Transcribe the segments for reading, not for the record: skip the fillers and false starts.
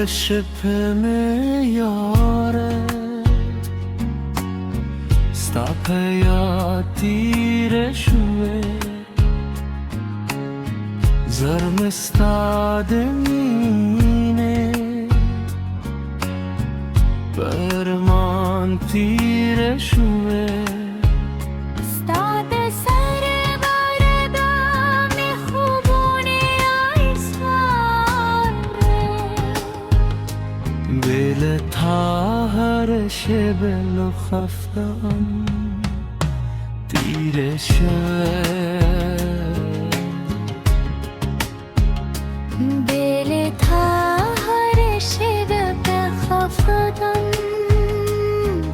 شبه یاره Stapea tire shue Zarm stade mine Perman tire shue Stade sare barda me khubune aisare Bel tha har shebel khaftan tire shue Bel tha har shebe khaftan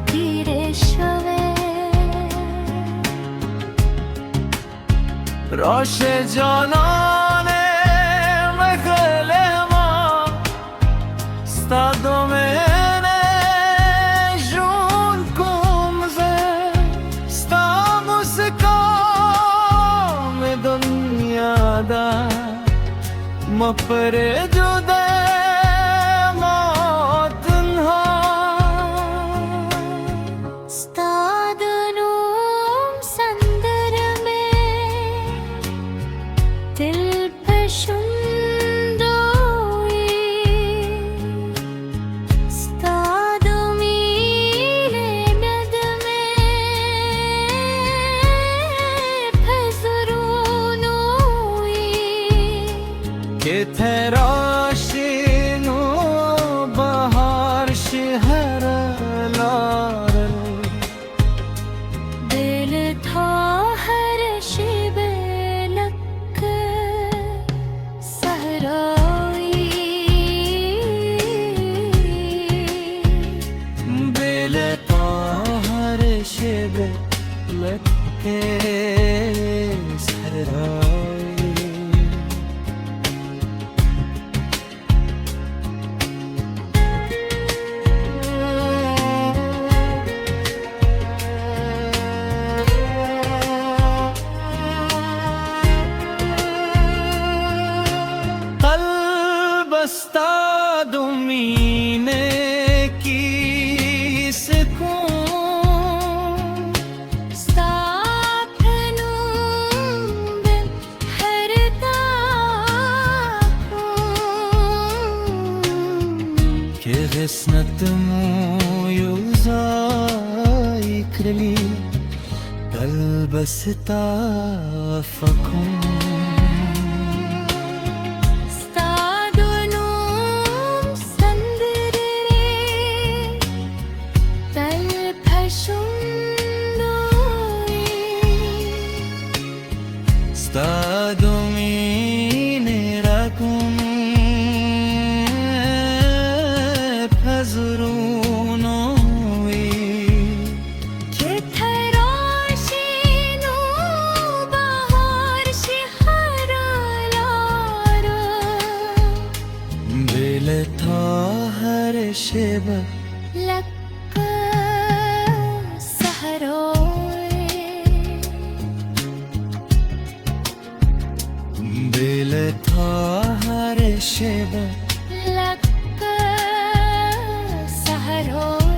tire shue Rosh janane mekhale ma stado mene jun kumze sta muska me dunya da ma pare juda Stadunum sandar mein dil pashundoi Stadumile med mein phazrunoi ke therashinu bahar shehar दिल था हर शिबलक सहराई Bel ta har shebe lakke sarai qalb stado mine ki sekun Stapnum ben her takun ke qismat mu yuzai kreli qalb sta fakun Stadunum sandare dil phashundoi Stado mine rakun phazrunoi Ke therashinu bahar sheharalara Bel tha har sheba lak sahroi Bel tha har sheba lak sahroi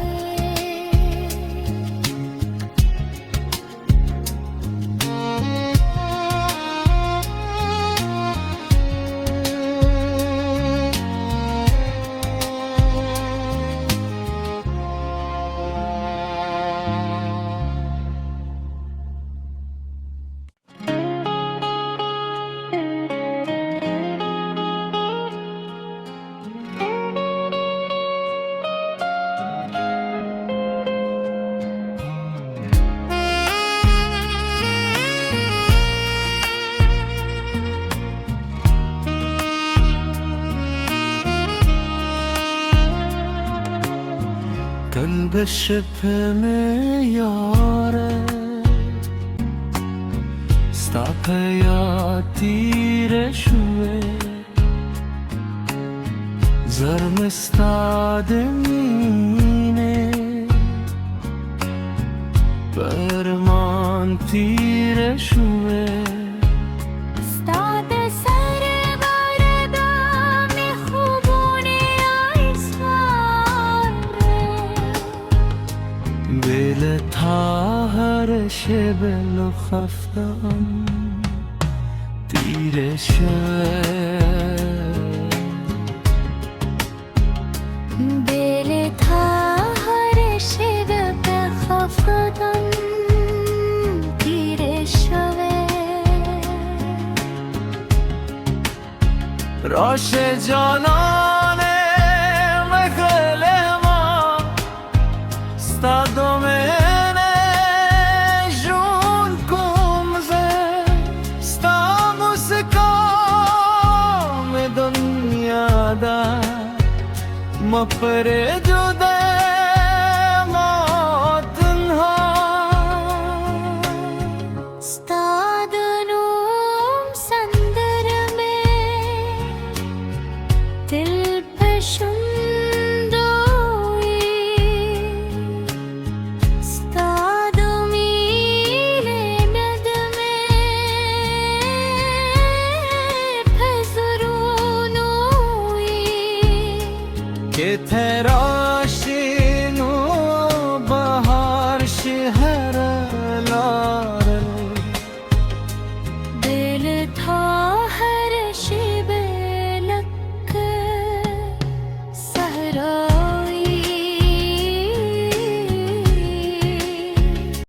Qalb shibhe yare Stapea tire shue Zarm stade mine Perman tire shue Stade sare barda me khubune تا هر شب لو خفتم تیره شد دل تا هر شب بخفتم تیره شوه راش جانان مخل ما ستادم جون کمزه ستا مسکام دنیا دا ما پر جده ما تنها ستادنوم سندر में दिल पशुंदोई ستادمیله مد में پزرونوی که تراشین و بهار شهر